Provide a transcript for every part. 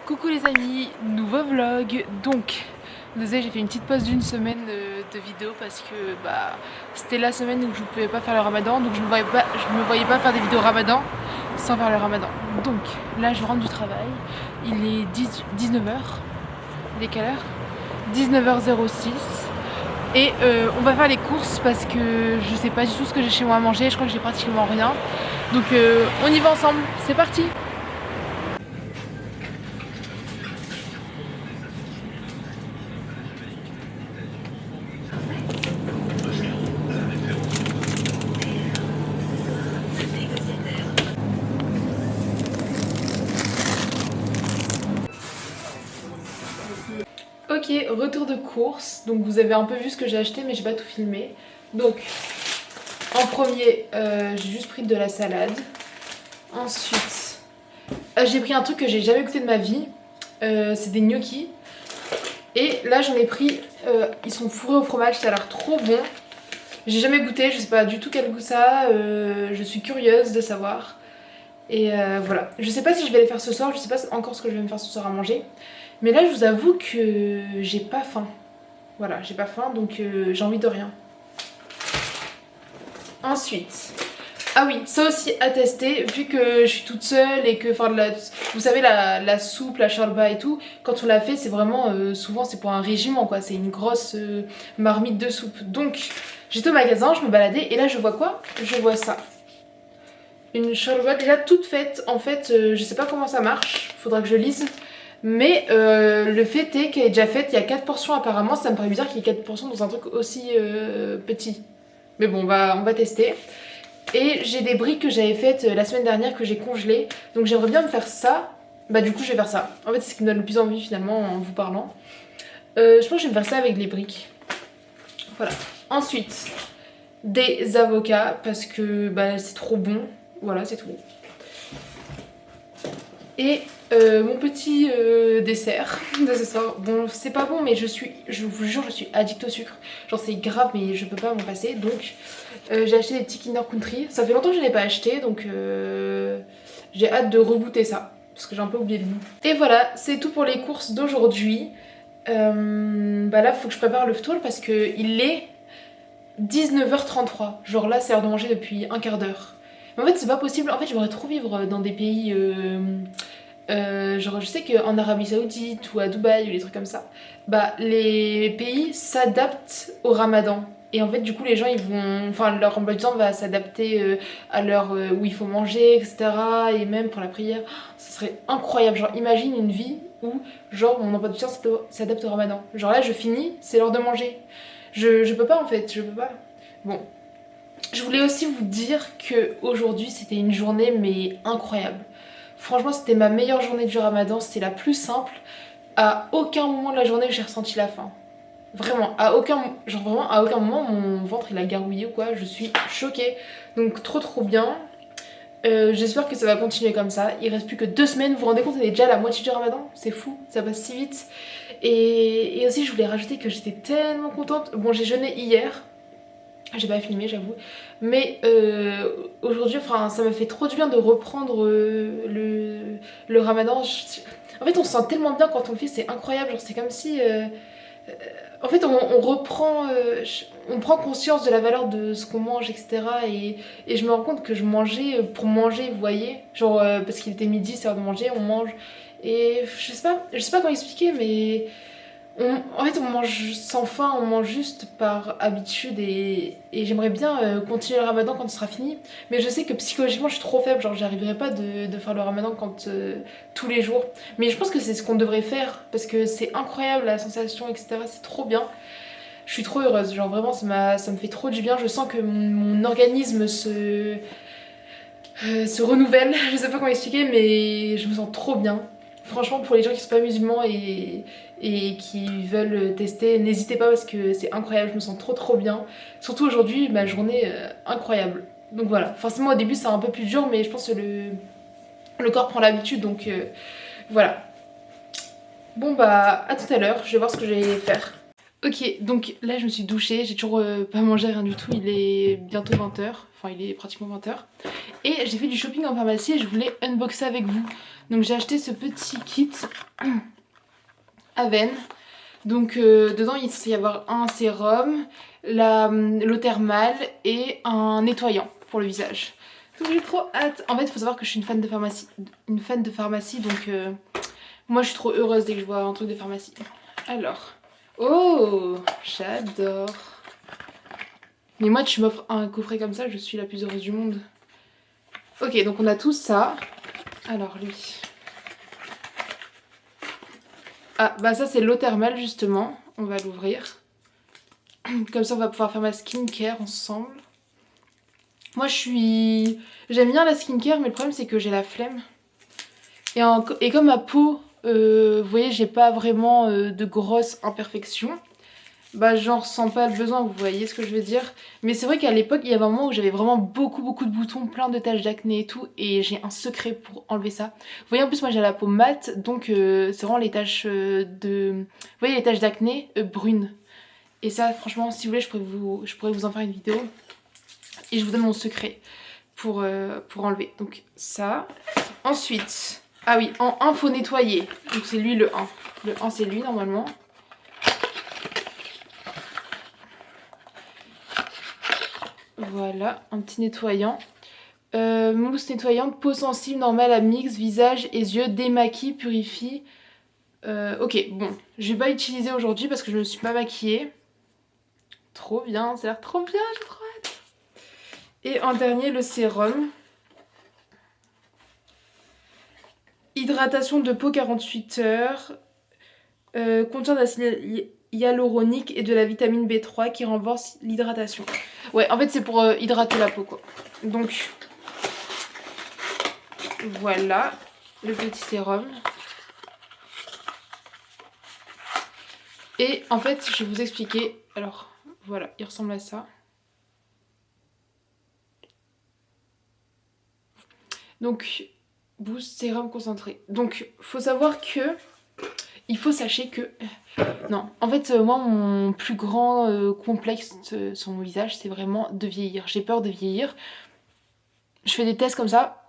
Coucou les amis, nouveau vlog. Donc, désolé, j'ai fait une petite pause d'une semaine de vidéo parce que c'était la semaine où je ne pouvais pas faire le ramadan, donc je me voyais pas faire des vidéos ramadan sans faire le ramadan. Donc là je rentre du travail, il est 19h. Il est quelle heure? 19h06 et on va faire les courses parce que je sais pas du tout ce que j'ai chez moi à manger, je crois que j'ai pratiquement rien. Donc on y va ensemble, c'est parti! Ok, retour de course. Donc vous avez un peu vu ce que j'ai acheté mais j'ai pas tout filmé. Donc en premier j'ai juste pris de la salade. Ensuite j'ai pris un truc que j'ai jamais goûté de ma vie. C'est des gnocchis. Et là j'en ai pris, ils sont fourrés au fromage, ça a l'air trop bon. J'ai jamais goûté, je sais pas du tout quel goût ça a, je suis curieuse de savoir. Et voilà, je sais pas si je vais les faire ce soir, je sais pas encore ce que je vais me faire ce soir à manger. Mais là je vous avoue que j'ai pas faim. Voilà, j'ai pas faim donc j'ai envie de rien. Ensuite, ah oui, ça aussi à tester, vu que je suis toute seule et que, enfin, vous savez, la soupe, la charba et tout, quand on la fait, c'est vraiment, souvent c'est pour un régiment quoi, c'est une grosse marmite de soupe. Donc j'étais au magasin, je me baladais et là je vois quoi? Je vois ça. Une charba déjà toute faite, en fait, je sais pas comment ça marche, faudra que je lise. Mais le fait est qu'elle est déjà faite, il y a 4 portions apparemment, ça me paraît bizarre qu'il y ait 4 portions dans un truc aussi petit. Mais bon, on va tester. Et j'ai des briques que j'avais faites la semaine dernière que j'ai congelées. Donc j'aimerais bien me faire ça. Bah du coup je vais faire ça. En fait c'est ce qui me donne le plus envie finalement en vous parlant. Je pense que je vais me faire ça avec les briques. Voilà. Ensuite, des avocats parce que c'est trop bon. Voilà, c'est tout. Et mon petit dessert de ce soir. Bon, c'est pas bon, mais je vous jure, je suis addict au sucre. Genre, c'est grave, mais je peux pas m'en passer. Donc, j'ai acheté des petits Kinder Country. Ça fait longtemps que je n'ai pas acheté, donc j'ai hâte de rebooter ça. Parce que j'ai un peu oublié le goût. Et voilà, c'est tout pour les courses d'aujourd'hui. Là, faut que je prépare le ftoul parce qu'il est 19h33. Genre là, c'est l'heure de manger depuis un quart d'heure. Mais en fait, c'est pas possible. En fait, j'aimerais trop vivre dans des pays. Genre je sais qu'en Arabie Saoudite ou à Dubaï ou les trucs comme ça, les pays s'adaptent au ramadan. Et en fait du coup les gens ils vont, enfin leur emploi du temps va s'adapter à l'heure où il faut manger, etc. Et même pour la prière, ça serait incroyable. Genre imagine une vie où genre mon emploi du temps s'adapte au ramadan. Genre là je finis, c'est l'heure de manger. Je peux pas en fait, je peux pas. Bon. Je voulais aussi vous dire que aujourd'hui c'était une journée mais incroyable. Franchement, c'était ma meilleure journée du ramadan, c'était la plus simple. À aucun moment de la journée, j'ai ressenti la faim. Vraiment, à aucun moment, mon ventre il a gargouillé ou quoi, je suis choquée. Donc trop bien. J'espère que ça va continuer comme ça. Il reste plus que 2 semaines, vous vous rendez compte, on est déjà à la moitié du ramadan, c'est fou, ça passe si vite. Et aussi, je voulais rajouter que j'étais tellement contente. Bon, j'ai jeûné hier. J'ai pas filmé j'avoue, mais aujourd'hui enfin ça me fait trop du bien de reprendre le ramadan. En fait on se sent tellement bien quand on le fait, c'est incroyable, genre c'est comme si en fait on reprend, on prend conscience de la valeur de ce qu'on mange, etc. Et je me rends compte que je mangeais pour manger, vous voyez, genre parce qu'il était midi, c'est l'heure de manger, on mange. Et je sais pas comment expliquer, mais en fait on mange sans faim, on mange juste par habitude et j'aimerais bien continuer le ramadan quand ce sera fini. Mais je sais que psychologiquement je suis trop faible, genre j'arriverai pas de faire le ramadan quand tous les jours. Mais je pense que c'est ce qu'on devrait faire parce que c'est incroyable la sensation, etc. C'est trop bien. Je suis trop heureuse, genre vraiment ça me fait trop du bien. Je sens que mon organisme se renouvelle, je sais pas comment expliquer mais je me sens trop bien. Franchement pour les gens qui sont pas musulmans et qui veulent tester, n'hésitez pas parce que c'est incroyable, je me sens trop bien. Surtout aujourd'hui, ma journée incroyable. Donc voilà, forcément au début c'est un peu plus dur mais je pense que le corps prend l'habitude donc voilà. Bon à tout à l'heure, je vais voir ce que je vais faire. Ok, donc là je me suis douchée, j'ai toujours pas mangé rien du tout, il est bientôt 20h, enfin il est pratiquement 20h. Et j'ai fait du shopping en pharmacie et je voulais unboxer avec vous. Donc j'ai acheté ce petit kit Aven. Donc dedans il va y avoir un sérum, l'eau thermale et un nettoyant pour le visage. Donc j'ai trop hâte. En fait il faut savoir que je suis une fan de pharmacie, donc moi je suis trop heureuse dès que je vois un truc de pharmacie. Alors, oh j'adore. Mais moi tu m'offres un coffret comme ça, je suis la plus heureuse du monde. Ok, donc on a tout ça. Alors lui. Ah bah ça c'est l'eau thermale justement. On va l'ouvrir. Comme ça on va pouvoir faire ma skincare ensemble. Moi j'aime bien la skincare mais le problème c'est que j'ai la flemme. Et comme ma peau, vous voyez j'ai pas vraiment de grosses imperfections. Bah j'en ressens pas le besoin, vous voyez ce que je veux dire. Mais c'est vrai qu'à l'époque il y avait un moment où j'avais vraiment beaucoup de boutons, plein de taches d'acné et tout. Et j'ai un secret pour enlever ça. Vous voyez en plus moi j'ai la peau mate, donc c'est vraiment les taches Vous voyez les taches d'acné brunes. Et ça franchement si vous voulez je pourrais vous en faire une vidéo. Et je vous donne mon secret pour enlever. Donc ça. Ensuite, ah oui, en 1 faut nettoyer. Donc c'est lui le 1. Le 1 c'est lui normalement. Voilà, un petit nettoyant. Mousse nettoyante, peau sensible, normale à mix, visage et yeux, démaquille, purifie. Ok, bon, je vais pas utiliser aujourd'hui parce que je me suis pas maquillée. Trop bien, ça a l'air trop bien, j'ai trop hâte. Et en dernier, le sérum. Hydratation de peau 48 heures. Contient d'acide hyaluronique et de la vitamine B3 qui renforce l'hydratation. Ouais, en fait c'est pour hydrater la peau quoi. Donc voilà le petit sérum. Et en fait je vais vous expliquer. Alors voilà, il ressemble à ça. Donc boost sérum concentré. Donc faut savoir que il faut sachez que non, en fait moi mon plus grand complexe sur mon visage c'est vraiment de vieillir. J'ai peur de vieillir. Je fais des tests comme ça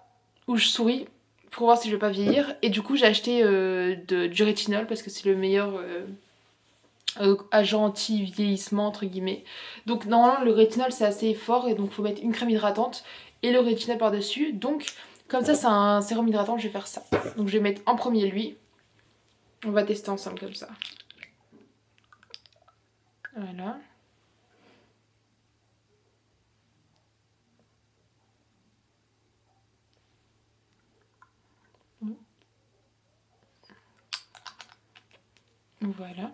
où je souris pour voir si je vais pas vieillir. Et du coup j'ai acheté du rétinol parce que c'est le meilleur agent anti-vieillissement entre guillemets. Donc normalement le rétinol c'est assez fort et donc faut mettre une crème hydratante et le rétinol par dessus. Donc comme ça c'est un sérum hydratant, je vais faire ça. Donc je vais mettre en premier lui. On va tester ensemble comme ça. Voilà. Voilà.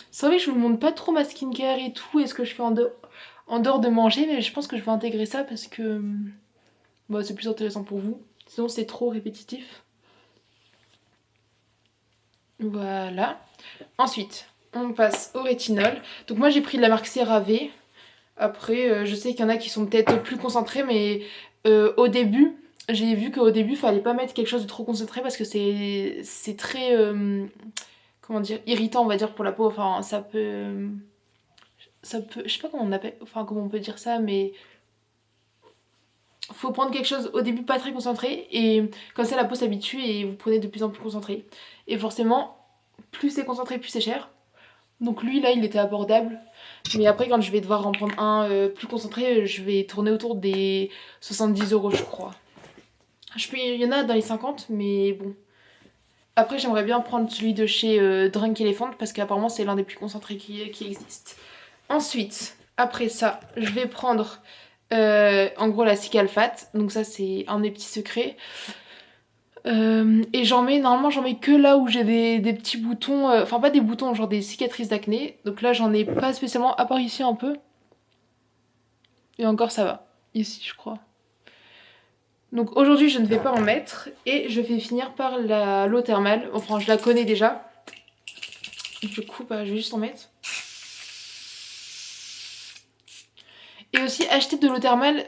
C'est vrai que je vous montre pas trop ma skincare et tout et ce que je fais en dehors de manger, mais je pense que je vais intégrer ça parce que bah, c'est plus intéressant pour vous. Sinon c'est trop répétitif. Voilà. Ensuite, on passe au rétinol. Donc moi j'ai pris de la marque CeraVe. Après, je sais qu'il y en a qui sont peut-être plus concentrés, mais au début, j'ai vu qu'au début, il fallait pas mettre quelque chose de trop concentré parce que c'est très, comment dire, irritant, on va dire, pour la peau. Enfin, je sais pas comment on appelle, enfin comment on peut dire ça, mais faut prendre quelque chose au début pas très concentré et comme ça la peau s'habitue et vous prenez de plus en plus concentré. Et forcément, plus c'est concentré, plus c'est cher. Donc lui là il était abordable. Mais après quand je vais devoir en prendre un plus concentré, je vais tourner autour des 70 € je crois. Il y en a dans les 50 mais bon. Après j'aimerais bien prendre celui de chez Drunk Elephant parce qu'apparemment c'est l'un des plus concentrés qui existe. Ensuite, après ça, je vais prendre en gros la Cicalfate. Donc ça c'est un des petits secrets. Et normalement j'en mets que là où j'ai des petits boutons, enfin pas des boutons, genre des cicatrices d'acné. Donc là j'en ai pas spécialement, à part ici un peu. Et encore ça va, ici je crois. Donc aujourd'hui je ne vais pas en mettre et je vais finir par l'eau thermale. Enfin je la connais déjà. Du coup bah, je vais juste en mettre. Et aussi acheter de l'eau thermale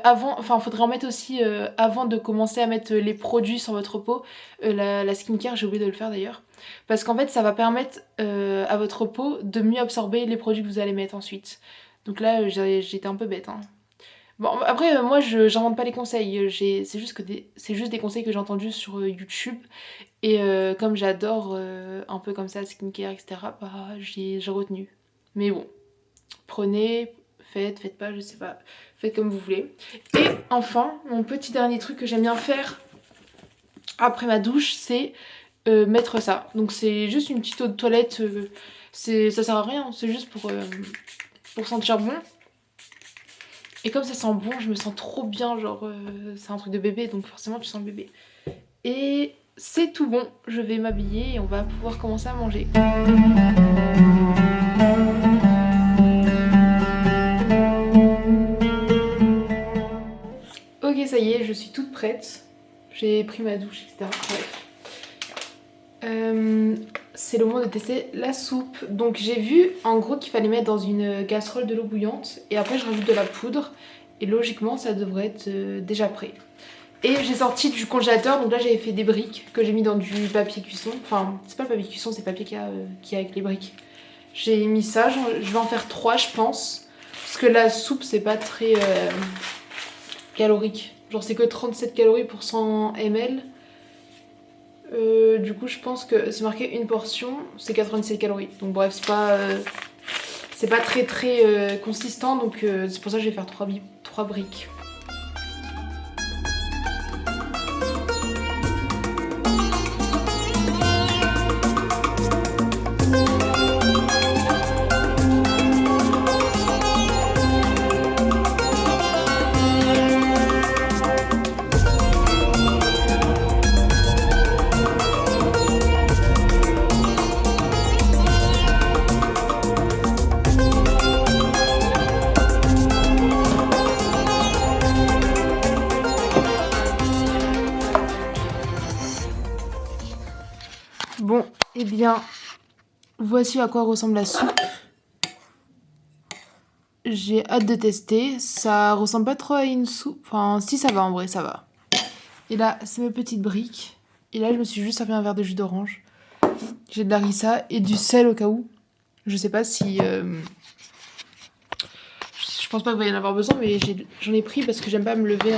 avant, enfin faudrait en mettre aussi avant de commencer à mettre les produits sur votre peau. La skincare, j'ai oublié de le faire d'ailleurs. Parce qu'en fait ça va permettre à votre peau de mieux absorber les produits que vous allez mettre ensuite. Donc là j'étais un peu bête. Hein. Bon après moi j'invente pas les conseils, c'est juste des conseils que j'ai entendus sur YouTube. Et comme j'adore un peu comme ça skincare etc. Bah j'ai retenu. Mais bon, prenez... faites pas, je sais pas. Faites comme vous voulez. Et enfin, mon petit dernier truc que j'aime bien faire après ma douche, c'est mettre ça. Donc c'est juste une petite eau de toilette. Ça sert à rien, c'est juste pour sentir bon. Et comme ça sent bon, je me sens trop bien. Genre, c'est un truc de bébé, donc forcément tu sens le bébé. Et c'est tout bon. Je vais m'habiller et on va pouvoir commencer à manger. Ok, ça y est, je suis toute prête. J'ai pris ma douche, etc. Bref. C'est le moment de tester la soupe. Donc j'ai vu en gros qu'il fallait mettre dans une casserole de l'eau bouillante. Et après je rajoute de la poudre. Et logiquement ça devrait être déjà prêt. Et j'ai sorti du congélateur. Donc là j'avais fait des briques que j'ai mis dans du papier cuisson. Enfin c'est pas le papier cuisson, c'est le papier qu'il y a avec les briques. J'ai mis ça, je vais en faire 3 je pense. Parce que la soupe c'est pas très calorique. Genre c'est que 37 calories pour 100 ml. Du coup je pense que c'est marqué une portion, c'est 97 calories. Donc bref c'est pas très consistant. Donc c'est pour ça que je vais faire 3 briques. Bon, et bien, voici à quoi ressemble la soupe. J'ai hâte de tester. Ça ressemble pas trop à une soupe. Enfin, si ça va en vrai, ça va. Et là, c'est mes petites briques. Et là, je me suis juste servi un verre de jus d'orange. J'ai de la harissa et du sel au cas où. Je sais pas si... Je pense pas qu'il va y en avoir besoin, mais j'en ai pris parce que j'aime pas me lever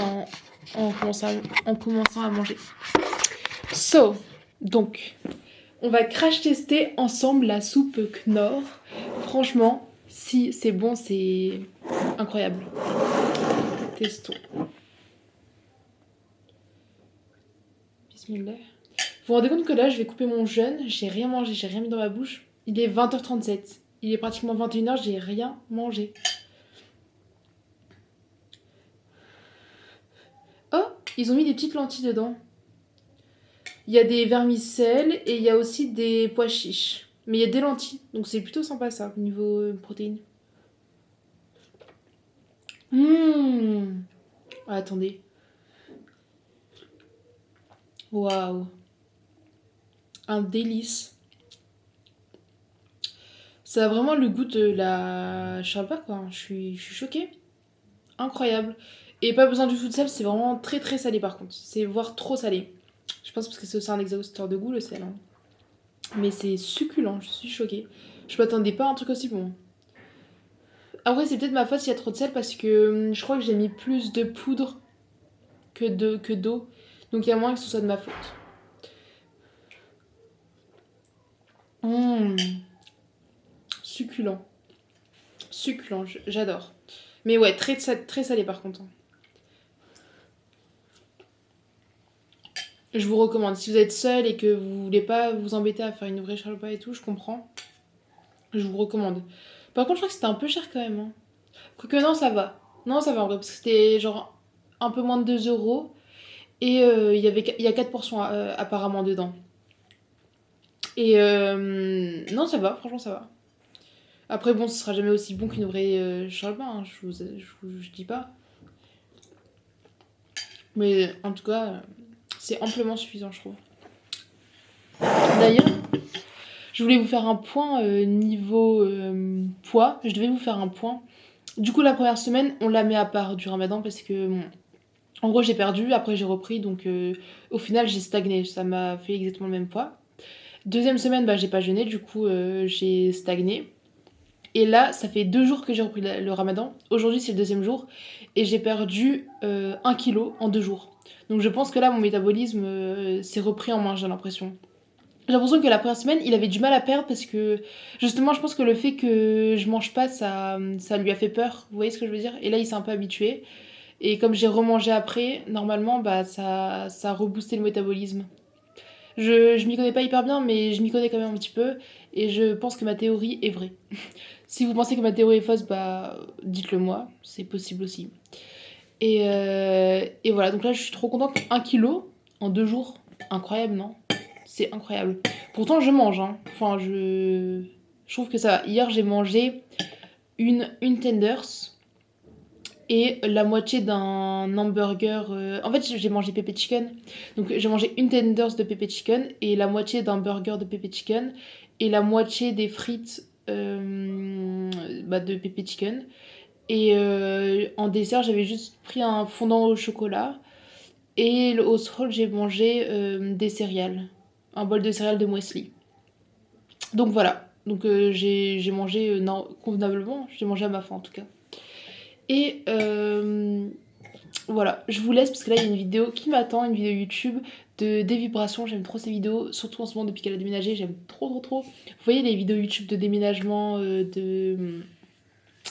en commençant à manger. Donc... on va crash tester ensemble la soupe Knorr. Franchement, si c'est bon, c'est incroyable. Testons. Bismillah. Vous vous rendez compte que là, je vais couper mon jeûne. J'ai rien mangé, j'ai rien mis dans ma bouche. Il est 20h37. Il est pratiquement 21h, j'ai rien mangé. Oh, ils ont mis des petites lentilles dedans. Il y a des vermicelles et il y a aussi des pois chiches. Mais il y a des lentilles, donc c'est plutôt sympa ça, au niveau protéines. Ah, attendez. Waouh. Un délice. Ça a vraiment le goût de la... je sais pas quoi, je suis choquée. Incroyable. Et pas besoin du tout de sel, c'est vraiment très salé par contre. C'est voire trop salé. Je pense parce que c'est aussi un exhausteur de goût le sel. Hein. Mais c'est succulent, je suis choquée. Je m'attendais pas à un truc aussi bon. Après c'est peut-être ma faute s'il y a trop de sel parce que je crois que j'ai mis plus de poudre que d'eau. Donc il y a moins que ce soit de ma faute. Succulent. Succulent, j'adore. Mais ouais, très salé par contre. Je vous recommande. Si vous êtes seul et que vous voulez pas vous embêter à faire une vraie charlotte et tout, je comprends. Je vous recommande. Par contre, je crois que c'était un peu cher quand même. Hein. Quoique non, ça va. Non, ça va en vrai, parce que c'était genre un peu moins de 2 €. Et il y a 4 portions apparemment dedans. Et non, ça va, franchement, ça va. Après, bon, ce sera jamais aussi bon qu'une vraie charlotte, hein, je dis pas. Mais en tout cas, c'est amplement suffisant, je trouve. D'ailleurs, je voulais vous faire un point niveau poids. Je devais vous faire un point. Du coup, la première semaine, on la met à part du ramadan parce que, bon, en gros, j'ai perdu, après j'ai repris, donc au final, j'ai stagné. Ça m'a fait exactement le même poids. Deuxième semaine, bah, j'ai pas jeûné, du coup, j'ai stagné. Et là, ça fait 2 jours que j'ai repris le ramadan. Aujourd'hui, c'est le deuxième jour. Et j'ai perdu 1 kilo en 2 jours. Donc je pense que là, mon métabolisme s'est repris en main, j'ai l'impression. J'ai l'impression que la première semaine, il avait du mal à perdre parce que justement, je pense que le fait que je mange pas, ça lui a fait peur. Vous voyez ce que je veux dire? Et là, il s'est un peu habitué. Et comme j'ai remangé après, normalement, bah, ça a reboosté le métabolisme. Je m'y connais pas hyper bien, mais je m'y connais quand même un petit peu. Et je pense que ma théorie est vraie. Si vous pensez que ma théorie est fausse, bah dites-le moi, c'est possible aussi. Et voilà, donc là je suis trop contente. 1 kilo en 2 jours, incroyable, non? C'est incroyable. Pourtant je mange, hein. Enfin, je trouve que ça va. Hier j'ai mangé une tenders et la moitié d'un hamburger. En fait, j'ai mangé pepper chicken. Donc, j'ai mangé une tenders de pepper chicken et la moitié d'un burger de pepper chicken et la moitié des frites bah, de pepper chicken. Et en dessert, j'avais juste pris un fondant au chocolat. Et au roll, j'ai mangé des céréales. Un bol de céréales de muesli. Donc voilà. Donc j'ai mangé non, convenablement. J'ai mangé à ma faim en tout cas. Et voilà, je vous laisse parce que là il y a une vidéo qui m'attend, une vidéo YouTube de des vibrations. J'aime trop ces vidéos, surtout en ce moment depuis qu'elle a déménagé, j'aime trop trop trop. Vous voyez les vidéos YouTube de déménagement,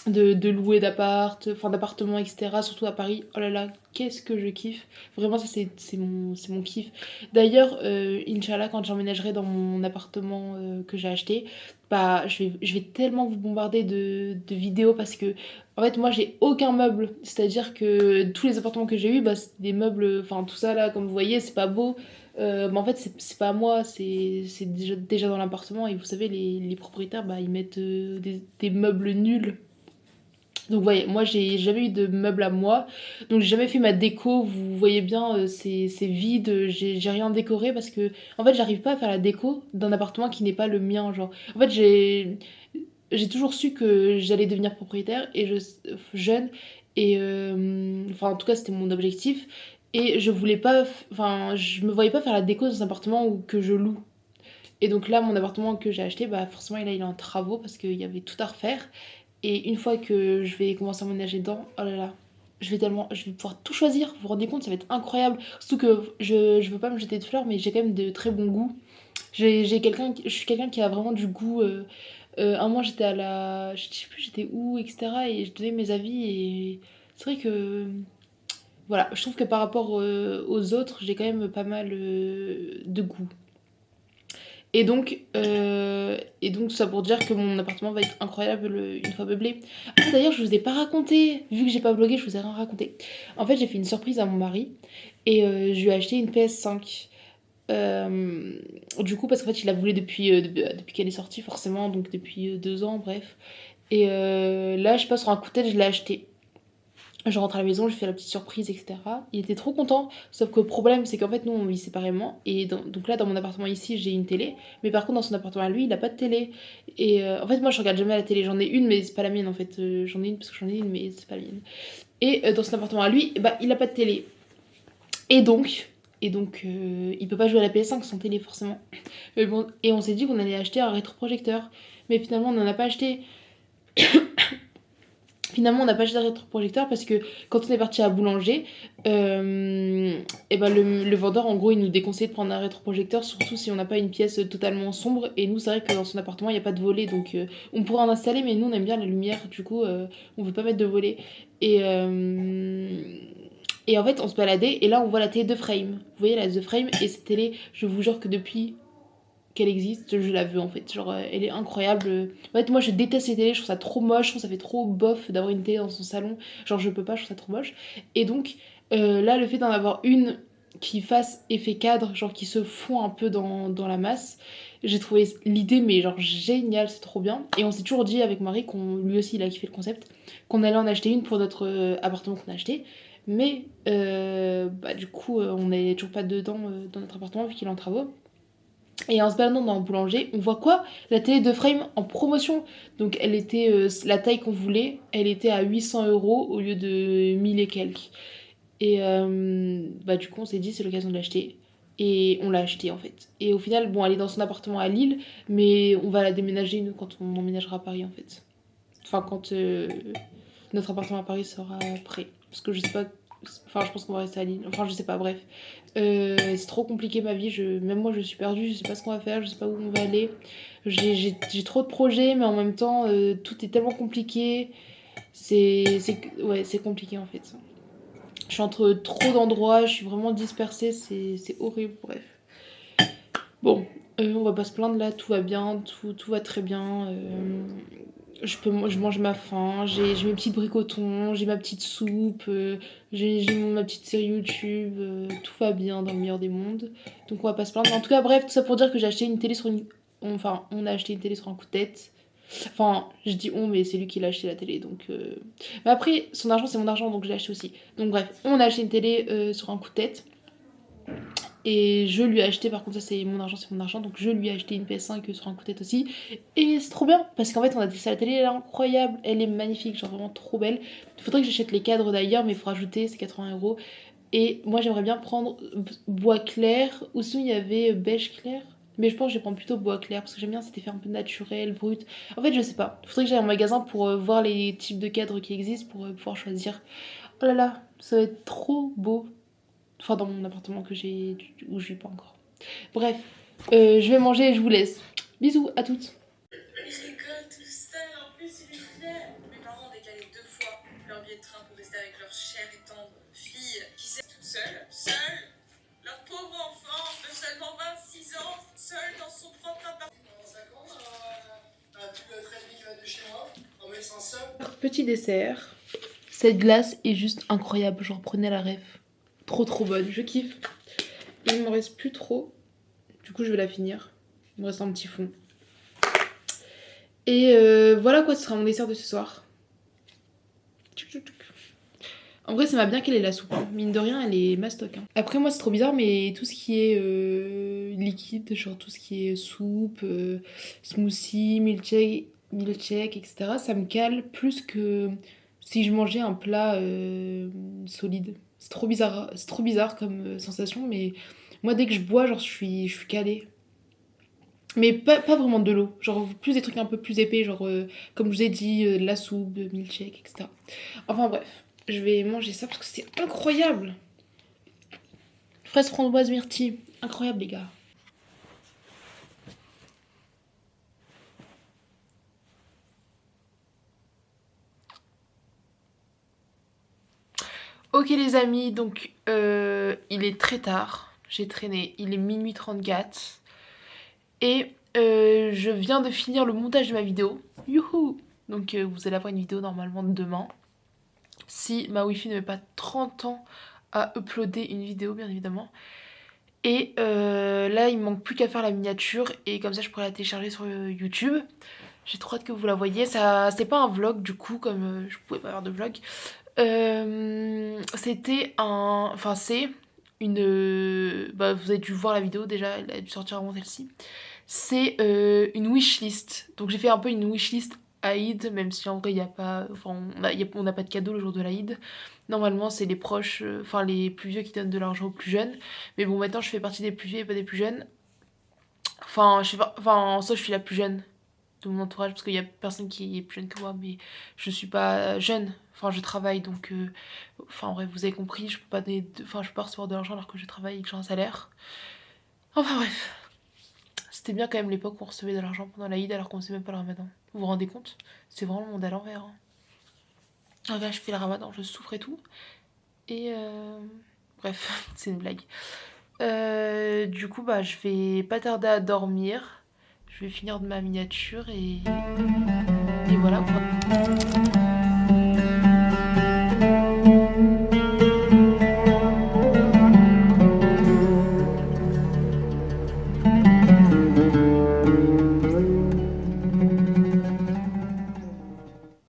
de louer d'appart, enfin d'appartements, etc. Surtout à Paris. Oh là là, qu'est-ce que je kiffe. Vraiment, ça c'est mon kiff. D'ailleurs, Inch'Allah, quand j'emménagerai dans mon appartement que j'ai acheté, bah je vais tellement vous bombarder de vidéos parce que en fait moi j'ai aucun meuble. C'est-à-dire que tous les appartements que j'ai eu, bah c'est des meubles, enfin tout ça là, comme vous voyez, c'est pas beau. Mais en fait c'est pas à moi, c'est déjà dans l'appartement et vous savez les propriétaires bah ils mettent des meubles nuls. Donc voyez, moi j'ai jamais eu de meubles à moi, donc j'ai jamais fait ma déco, vous voyez bien, c'est vide, j'ai rien décoré parce que en fait j'arrive pas à faire la déco d'un appartement qui n'est pas le mien, genre. En fait j'ai toujours su que j'allais devenir propriétaire et jeune et enfin en tout cas c'était mon objectif et je voulais pas, enfin je me voyais pas faire la déco dans un appartement que je loue. Et donc là mon appartement que j'ai acheté, bah forcément il est en travaux parce qu'il y avait tout à refaire. Et une fois que je vais commencer à emménager dedans, oh là là, je vais pouvoir tout choisir. Vous vous rendez compte, ça va être incroyable. Surtout que je veux pas me jeter de fleurs, mais j'ai quand même de très bons goûts. Je suis quelqu'un qui a vraiment du goût. Un moment, j'étais à la. Je sais plus, j'étais où, etc. Et je donnais mes avis. Et c'est vrai que. Voilà, je trouve que par rapport aux autres, j'ai quand même pas mal de goût. Et donc tout ça pour dire que mon appartement va être incroyable une fois meublé. Ah, d'ailleurs, je vous ai pas raconté, vu que j'ai pas vlogué, je vous ai rien raconté. En fait, j'ai fait une surprise à mon mari et je lui ai acheté une PS5. Du coup, parce qu'en fait, il la voulait depuis qu'elle est sortie, forcément, donc depuis 2 ans, bref. Et là, je sais pas, sur un coup de tête, je l'ai acheté. Je rentre à la maison, je fais la petite surprise, etc. Il était trop content, sauf que le problème, c'est qu'en fait, nous, on vit séparément. Et donc là, dans mon appartement ici, j'ai une télé. Mais par contre, dans son appartement à lui, il a pas de télé. Et en fait, moi, je regarde jamais la télé. J'en ai une, mais c'est pas la mienne, en fait. J'en ai une parce que j'en ai une, mais c'est pas la mienne. Et dans son appartement à lui, bah, il a pas de télé. Et donc... il peut pas jouer à la PS5 sans télé, forcément. Mais bon, et on s'est dit qu'on allait acheter un rétroprojecteur. Mais finalement, on n'en a pas acheté. Finalement, on n'a pas acheté de rétroprojecteur parce que quand on est parti à Boulanger, et ben le vendeur, en gros, il nous déconseille de prendre un rétroprojecteur, surtout si on n'a pas une pièce totalement sombre. Et nous, c'est vrai que dans son appartement, il n'y a pas de volet, donc on pourrait en installer, mais nous, on aime bien la lumière, du coup, on veut pas mettre de volet. Et, et en fait, on se baladait, et là, on voit la télé de Frame. Vous voyez la The Frame, et cette télé, je vous jure que depuis qu'elle existe, je la veux en fait. Genre, elle est incroyable. En fait, moi je déteste les télés, je trouve ça trop moche, je trouve ça fait trop bof d'avoir une télé dans son salon. Genre, je peux pas, je trouve ça trop moche. Et donc, là, le fait d'en avoir une qui fasse effet cadre, genre qui se fond un peu dans la masse, j'ai trouvé l'idée, mais genre génial, c'est trop bien. Et on s'est toujours dit avec Marie, qu'on lui aussi il a kiffé le concept, qu'on allait en acheter une pour notre appartement qu'on a acheté. Mais bah, du coup, on n'est toujours pas dedans dans notre appartement vu qu'il est en travaux. Et en se baladant dans un boulanger, on voit quoi? La télé de Frame en promotion. Donc elle était la taille qu'on voulait, elle était à 800 € au lieu de 1000 et quelques. Et bah du coup on s'est dit c'est l'occasion de l'acheter. Et on l'a acheté en fait. Et au final, bon, elle est dans son appartement à Lille, mais on va la déménager nous quand on emménagera à Paris en fait. Enfin quand notre appartement à Paris sera prêt. Parce que je sais pas. Enfin, je pense qu'on va rester à Lille. Enfin, je sais pas, bref. C'est trop compliqué ma vie. Même moi, je suis perdue. Je sais pas ce qu'on va faire. Je sais pas où on va aller. J'ai trop de projets, mais en même temps, tout est tellement compliqué. Ouais, c'est compliqué en fait. Je suis entre trop d'endroits. Je suis vraiment dispersée. C'est horrible, bref. Bon, on va pas se plaindre là. Tout va bien. Tout va très bien. Je mange ma faim, j'ai mes petits bricotons, j'ai ma petite soupe, j'ai ma petite série YouTube, tout va bien dans le meilleur des mondes. Donc on va pas se plaindre. En tout cas, bref, tout ça pour dire que j'ai acheté une télé sur une... Enfin, on a acheté une télé sur un coup de tête. Enfin, je dis on, mais c'est lui qui l'a acheté la télé, donc... Mais après, son argent, c'est mon argent, donc je l'ai acheté aussi. Donc bref, on a acheté une télé sur un coup de tête. Et je lui ai acheté, par contre, ça c'est mon argent, donc je lui ai acheté une PS5 sur un coup de tête aussi. Et c'est trop bien, parce qu'en fait, on a dit ça, la télé, elle est incroyable, elle est magnifique, genre vraiment trop belle. Il faudrait que j'achète les cadres d'ailleurs, mais il faut rajouter, c'est 80 €. Et moi, j'aimerais bien prendre bois clair, ou sinon il y avait beige clair. Mais je pense que je vais prendre plutôt bois clair, parce que j'aime bien cet effet un peu naturel, brut. En fait, je sais pas, il faudrait que j'aille en magasin pour voir les types de cadres qui existent, pour pouvoir choisir. Oh là là, ça va être trop beau. Enfin, dans mon appartement que j'ai, où je vis pas encore. Bref, je vais manger et je vous laisse. Bisous à toutes. Ils rigolent tout seul, en plus il est fier. Mes parents ont décalé 2 fois leur billet de train pour rester avec leur chère et tendre fille qui s'est toute seule. Leur pauvre enfant de seulement 26 ans, seule dans son propre appartement. Comment ça compte un petit peu très qui va de chez moi, en me laissant seul. Petit dessert. Cette glace est juste incroyable, j'en prenais la rêve. Trop bonne, je kiffe. Il me reste plus trop. Du coup, je vais la finir. Il me reste un petit fond. Et voilà quoi, ce sera mon dessert de ce soir. En vrai, ça m'a bien qu'elle ait la soupe. Hein. Mine de rien, elle est mastoc. Hein. Après, moi, c'est trop bizarre, mais tout ce qui est liquide, genre tout ce qui est soupe, smoothie, milkshake, etc., ça me cale plus que si je mangeais un plat solide. C'est trop bizarre comme sensation, mais moi, dès que je bois, genre, je suis calée. Mais pas vraiment de l'eau, genre plus des trucs un peu plus épais, genre comme je vous ai dit, de la soupe, de milkshake, etc. Enfin bref, je vais manger ça parce que c'est incroyable. Fraise framboise myrtille, incroyable les gars. Ok les amis, donc il est très tard, j'ai traîné, il est minuit 34 et je viens de finir le montage de ma vidéo. Youhou! Donc vous allez avoir une vidéo normalement demain. Si ma wifi ne met pas 30 ans à uploader une vidéo bien évidemment. Et là il me manque plus qu'à faire la miniature et comme ça je pourrais la télécharger sur YouTube. J'ai trop hâte que vous la voyez. Ça, c'est pas un vlog du coup comme je pouvais pas faire de vlog. C'était un... Enfin c'est une... Bah vous avez dû voir la vidéo déjà, elle a dû sortir avant celle-ci. C'est une wishlist. Donc j'ai fait un peu une wishlist Aïd, même si en vrai il n'y a pas... Enfin on n'a pas de cadeau le jour de l'Aïd. Normalement c'est les proches, enfin les plus vieux qui donnent de l'argent aux plus jeunes. Mais bon maintenant je fais partie des plus vieux et pas des plus jeunes. Enfin, en soi je suis la plus jeune de mon entourage parce qu'il y a personne qui est plus jeune que moi, mais je suis pas jeune. Enfin je travaille donc... Enfin en vrai vous avez compris, je peux pas enfin je peux pas recevoir de l'argent alors que je travaille et que j'ai un salaire. Enfin bref. C'était bien quand même l'époque où on recevait de l'argent pendant l'Aïd alors qu'on sait même pas le ramadan. Vous vous rendez compte? C'est vraiment le monde à l'envers. Hein. Ah là je fais le ramadan, je souffre et tout. Et bref, c'est une blague. Du coup bah je vais pas tarder à dormir. Je vais finir de ma miniature et voilà quoi.